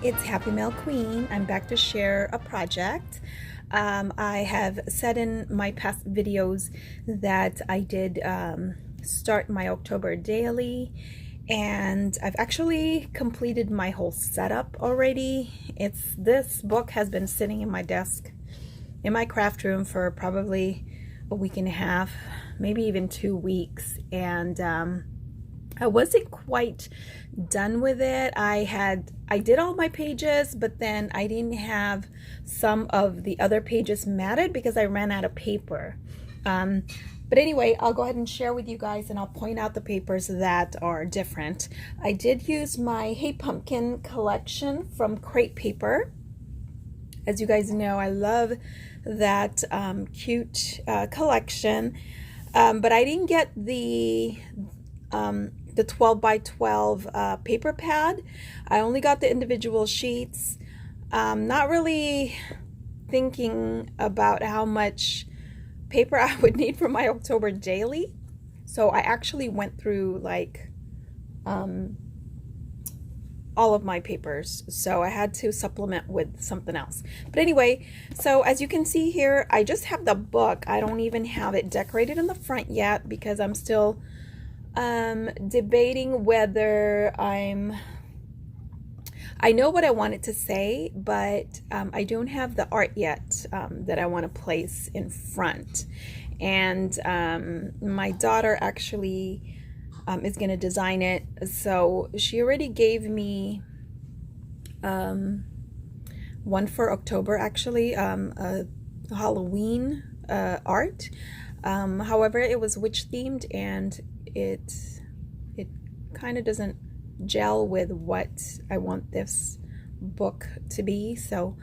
it's HappyMailQueen. I'm back to share a project. I have said in my past videos that I did start my October daily, and I've actually completed my whole setup already. This book has been sitting in my desk in my craft room for probably a week and a half, maybe even 2 weeks, and I wasn't quite done with it. I did all my pages, but then I didn't have some of the other pages matted because I ran out of paper. But anyway, I'll go ahead and share with you guys, and I'll point out the papers that are different. I did use my Hey Pumpkin collection from Crate Paper. As you guys know, I love that cute collection, but I didn't get the 12 by 12 paper pad. I only got the individual sheets. Not really thinking about how much paper I would need for my October daily. So I actually went through like all of my papers. So I had to supplement with something else. But anyway, so as you can see here, I just have the book. I don't even have it decorated in the front yet because I'm still debating whether I know what I wanted to say, but I don't have the art yet that I want to place in front. And my daughter actually is going to design it. So she already gave me one for October, actually, a Halloween art. However, it was witch themed, and it kind of doesn't gel with what I want this book to be. So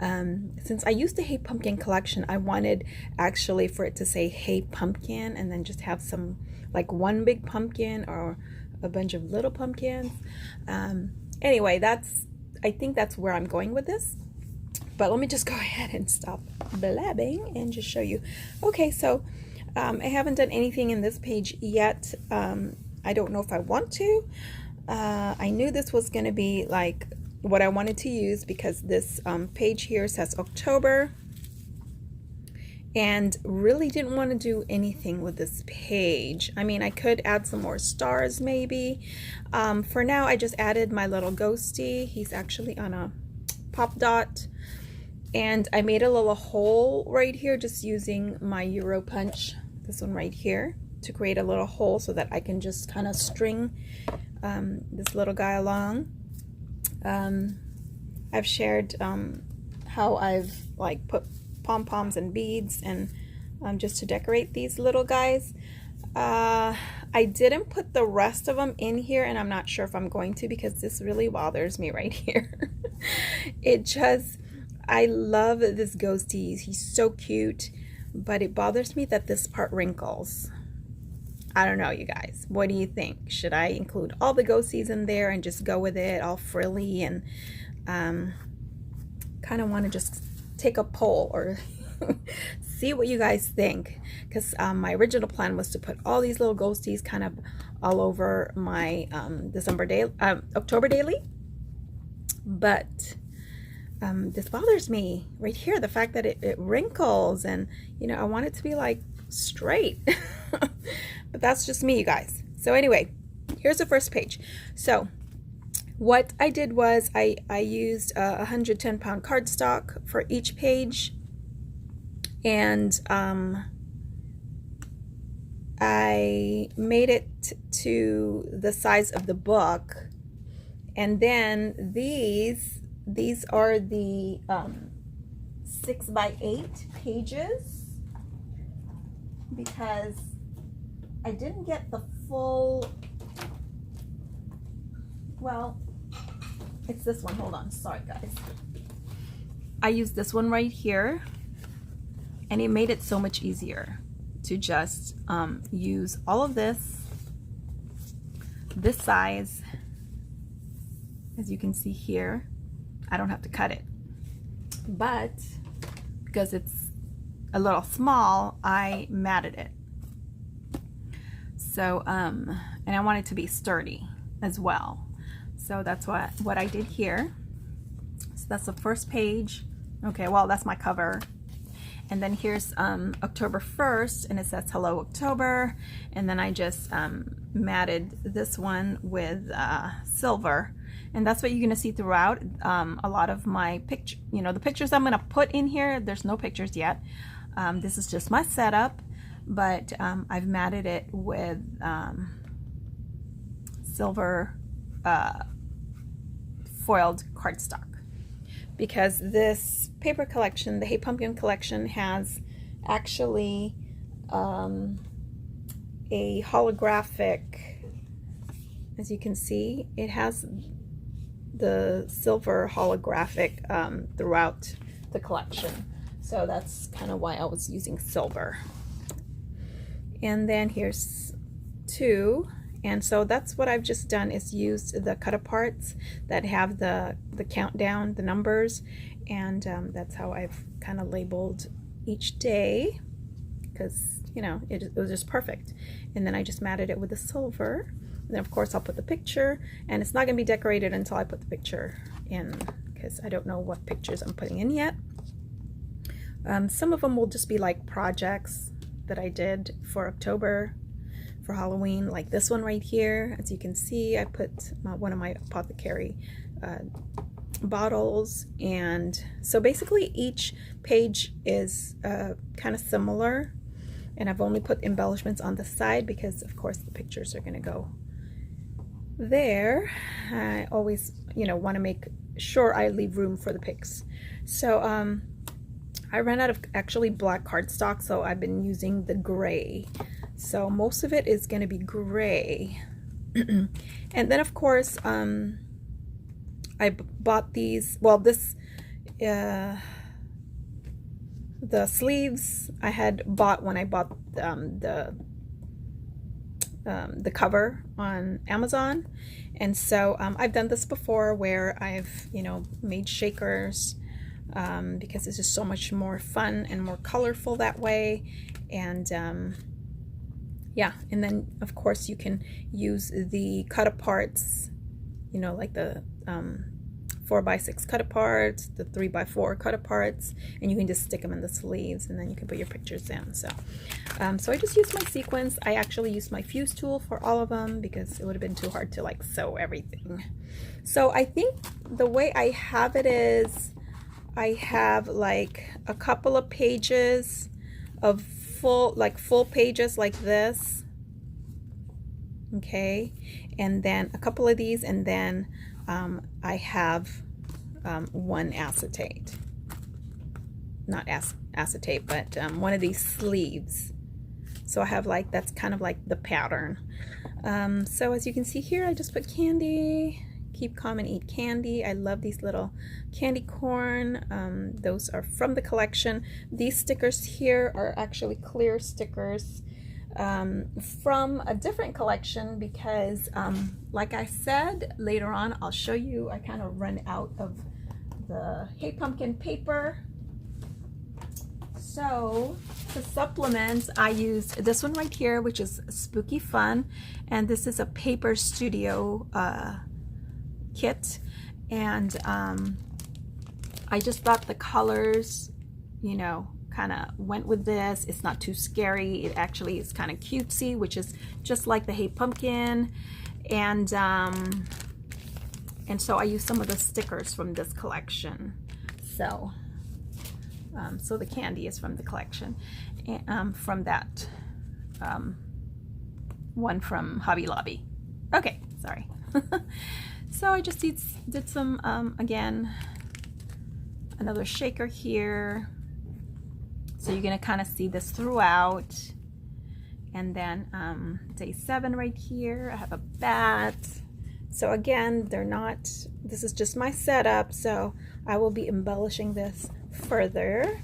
since I used the Hey Pumpkin collection, I wanted actually for it to say Hey Pumpkin and then just have some, like, one big pumpkin or a bunch of little pumpkins. Anyway, I think that's where I'm going with this. But let me just go ahead and stop blabbing and just show you. Okay, so I haven't done anything in this page yet. I don't know if I want to. I knew this was going to be like what I wanted to use because this page here says October, and really didn't want to do anything with this page. I mean, I could add some more stars maybe. For now, I just added my little ghosty. He's actually on a pop dot. And I made a little hole right here just using my Euro punch, this one right here, to create a little hole so that I can just kind of string this little guy along. I've shared how I've like put pom-poms and beads and just to decorate these little guys. I didn't put the rest of them in here, and I'm not sure if I'm going to because this really bothers me right here. I love this ghostie. He's so cute, but it bothers me that this part wrinkles. I don't know, you guys. What do you think? Should I include all the ghosties in there and just go with it all frilly, and kind of want to just take a poll or see what you guys think? Because my original plan was to put all these little ghosties kind of all over my October daily, but this bothers me right here, the fact that it wrinkles, and you know, I want it to be like straight. But that's just me, you guys. So anyway, here's the first page. So what I did was I used 110-pound cardstock for each page, and I made it to the size of the book, and then these are the 6 by 8 pages, because I didn't get the full, well, it's this one. Hold on, sorry guys. I used this one right here, and it made it so much easier to just use all of this size. As you can see here, I don't have to cut it, but because it's a little small, I matted it. So and I want it to be sturdy as well. So that's what I did here. That's the first page. Okay, well, that's my cover. And then here's October 1st, and it says Hello October. And then I just matted this one with silver. And that's what you're gonna see throughout. A lot of my picture, you know, the pictures I'm gonna put in here, there's no pictures yet. This is just my setup, but I've matted it with silver foiled cardstock, because this paper collection, the Hey Pumpkin collection, has actually a holographic, as you can see, it has the silver holographic throughout the collection. So that's kind of why I was using silver. And then here's 2. And so that's what I've just done, is used the cut aparts that have the countdown, the numbers, and that's how I've kind of labeled each day, because, you know, it was just perfect. And then I just matted it with the silver. And then of course I'll put the picture, and it's not going to be decorated until I put the picture in, because I don't know what pictures I'm putting in yet. Some of them will just be like projects that I did for October, for Halloween, like this one right here. As you can see, I put one of my apothecary bottles, and so basically each page is kind of similar, and I've only put embellishments on the side because of course the pictures are going to go there. I always, you know, want to make sure I leave room for the pics. So I ran out of actually black cardstock, so I've been using the gray. So most of it is going to be gray. And then of course I bought these, well, this the sleeves I had bought when I bought the cover on Amazon. And so I've done this before, where I've, you know, made shakers because it's just so much more fun and more colorful that way. And yeah, and then of course you can use the cut aparts, you know, like the 4x6 cut aparts, the 3x4 cut aparts, and you can just stick them in the sleeves, and then you can put your pictures in. So so I just used my sequins. I actually used my fuse tool for all of them because it would have been too hard to like sew everything. So I think the way I have it is, I have like a couple of pages of full pages like this, okay, and then a couple of these, and then I have one acetate, not acetate, but one of these sleeves. So I have like, that's kind of like the pattern. So as you can see here, I just put candy. Keep calm and eat candy. I love these little candy corn. Those are from the collection. These stickers here are actually clear stickers from a different collection, because like I said, later on I'll show you, I kind of run out of the Hey Pumpkin paper. So to supplement, I used this one right here, which is Spooky Fun, and this is a paper studio kit, and I just thought the colors, you know, kind of went with this. It's not too scary. It actually is kind of cutesy, which is just like the Hey Pumpkin. And so I used some of the stickers from this collection. So so the candy is from the collection, and from that one from Hobby Lobby. Okay, sorry. So I just did some, again, another shaker here. So you're going to kind of see this throughout. And then day 7 right here, I have a bat. So again, they're not, this is just my setup, so I will be embellishing this further.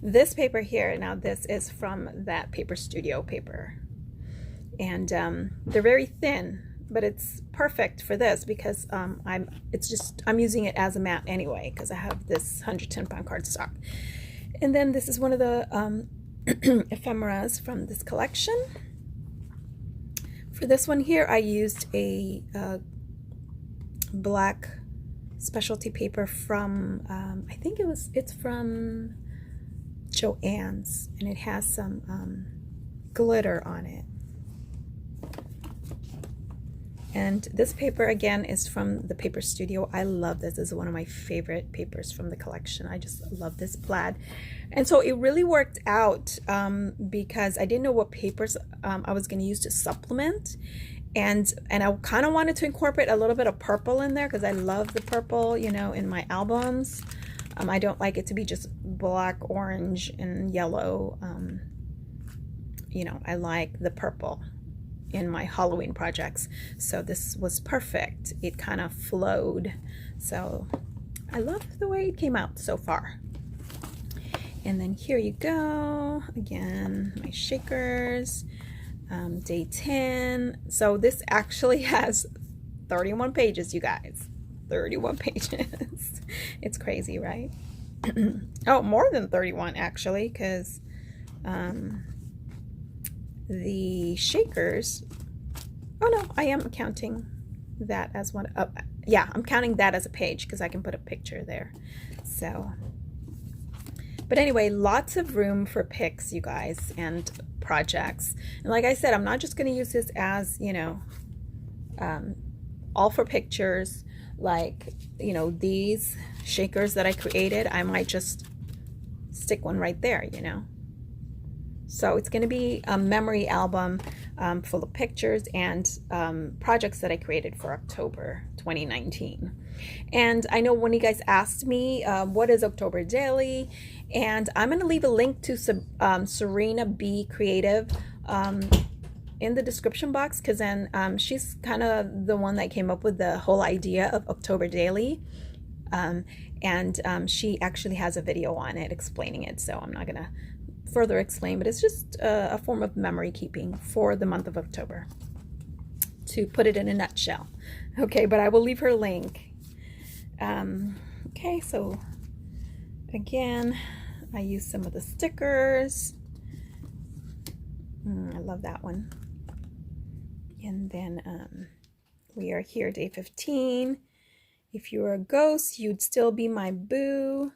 This paper here, now this is from that Paper Studio paper. And they're very thin, but it's perfect for this because I'm using it as a mat anyway, because I have this 110-pound cardstock. And then this is one of the ephemeras from this collection. For this one here, I used a black specialty paper from, I think it's from Joann's, and it has some glitter on it. And this paper again is from the Paper Studio. I love this. This is one of my favorite papers from the collection. I just love this plaid. And so it really worked out because I didn't know what papers I was going to use to supplement. And I kind of wanted to incorporate a little bit of purple in there because I love the purple, you know, in my albums. I don't like it to be just black, orange, and yellow. You know, I like the purple in my Halloween projects. So this was perfect. It kind of flowed. So I love the way it came out so far. And then here you go. Again, my shakers. Day 10. So this actually has 31 pages, you guys. 31 pages. It's crazy, right? Oh, more than 31 actually, because the shakers, oh no, I am counting that as one. Oh, yeah, I'm counting that as a page because I can put a picture there. So, but anyway, lots of room for pics, you guys, and projects. And like I said, I'm not just going to use this as, you know, all for pictures. Like, you know, these shakers that I created, I might just stick one right there, you know. So it's going to be a memory album full of pictures and projects that I created for October 2019. And I know when you guys asked me, what is October Daily? And I'm going to leave a link to Serena Bee Creative in the description box, because then she's kind of the one that came up with the whole idea of October Daily. And she actually has a video on it explaining it, so I'm not going to further explain, but it's just a form of memory keeping for the month of October, to put it in a nutshell. Okay, but I will leave her link. Okay, so again, I use some of the stickers. I love that one. And then we are here, day 15. If you were a ghost, you'd still be my boo.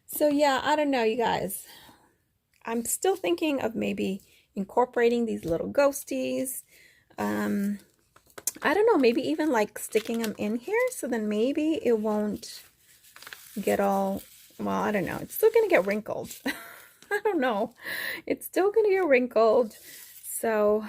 So yeah, I don't know, you guys. I'm still thinking of maybe incorporating these little ghosties. I don't know, maybe even like sticking them in here, so then maybe it won't get all, well, I don't know. It's still going to get wrinkled. I don't know. It's still going to get wrinkled. So,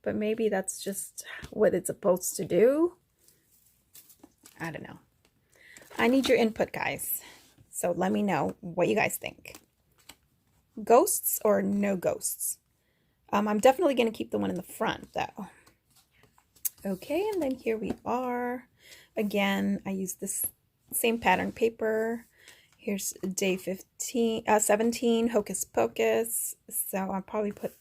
but maybe that's just what it's supposed to do. I don't know. I need your input, guys. So let me know what you guys think. Ghosts or no ghosts? I'm definitely going to keep the one in the front, though. Okay, and then here we are. Again, I use this same pattern paper. Here's day 17, Hocus Pocus. So I'll probably put,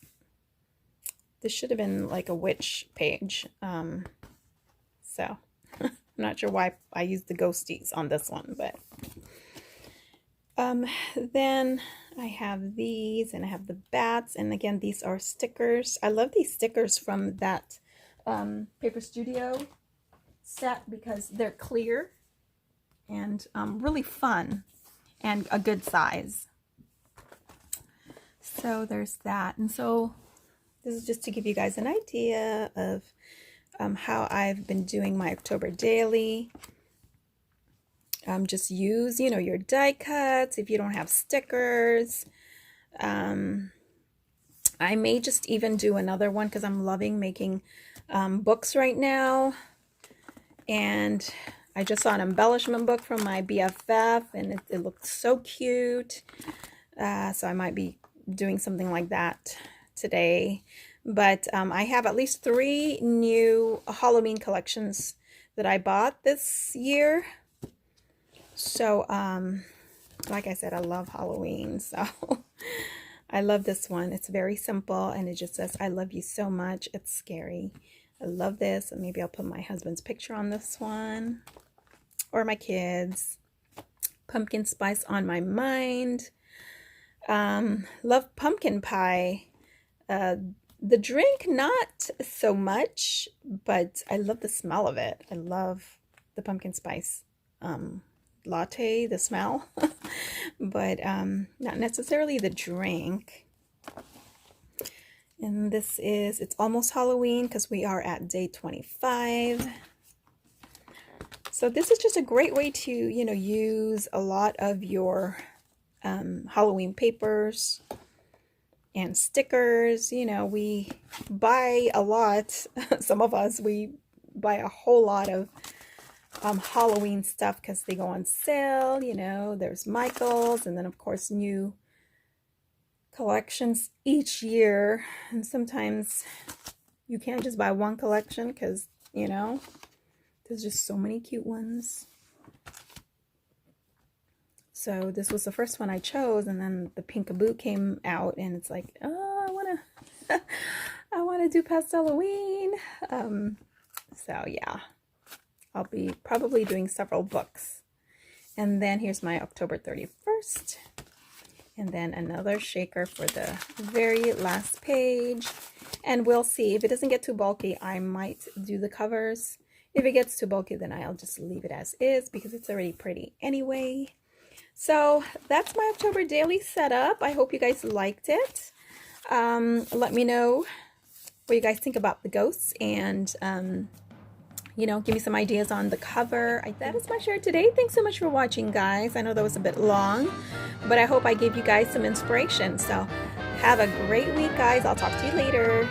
this should have been like a witch page. So I'm not sure why I used the ghosties on this one, but then I have these, and I have the bats, and again, these are stickers. I love these stickers from that Paper Studio set because they're clear and really fun and a good size. So there's that. And so this is just to give you guys an idea of how I've been doing my October Daily. Just use, you know, your die cuts if you don't have stickers. I may just even do another one because I'm loving making books right now. And I just saw an embellishment book from my BFF, and it looked so cute. So I might be doing something like that today. But I have at least 3 new Halloween collections that I bought this year. So, like I said, I love Halloween, so I love this one. It's very simple, and it just says, I love you so much. It's scary. I love this, and maybe I'll put my husband's picture on this one, or my kids. Pumpkin spice on my mind. Love pumpkin pie. The drink, not so much, but I love the smell of it. I love the pumpkin spice latte, the smell, but not necessarily the drink. And this is, it's almost Halloween because we are at day 25. So this is just a great way to, you know, use a lot of your Halloween papers and stickers. You know, we buy a lot. Some of us, we buy a whole lot of Halloween stuff because they go on sale. You know, there's Michael's, and then of course new collections each year. And sometimes you can't just buy one collection because, you know, there's just so many cute ones. So this was the first one I chose, and then the Pinkaboo came out, and it's like, oh, I wanna do Pastel Halloween. So yeah, I'll be probably doing several books. And then here's my October 31st. And then another shaker for the very last page. And we'll see. If it doesn't get too bulky, I might do the covers. If it gets too bulky, then I'll just leave it as is because it's already pretty anyway. So that's my October daily setup. I hope you guys liked it. Let me know what you guys think about the ghosts, and you know, give me some ideas on the cover. That is my share today. Thanks so much for watching, guys. I know that was a bit long, but I hope I gave you guys some inspiration. So have a great week, guys. I'll talk to you later.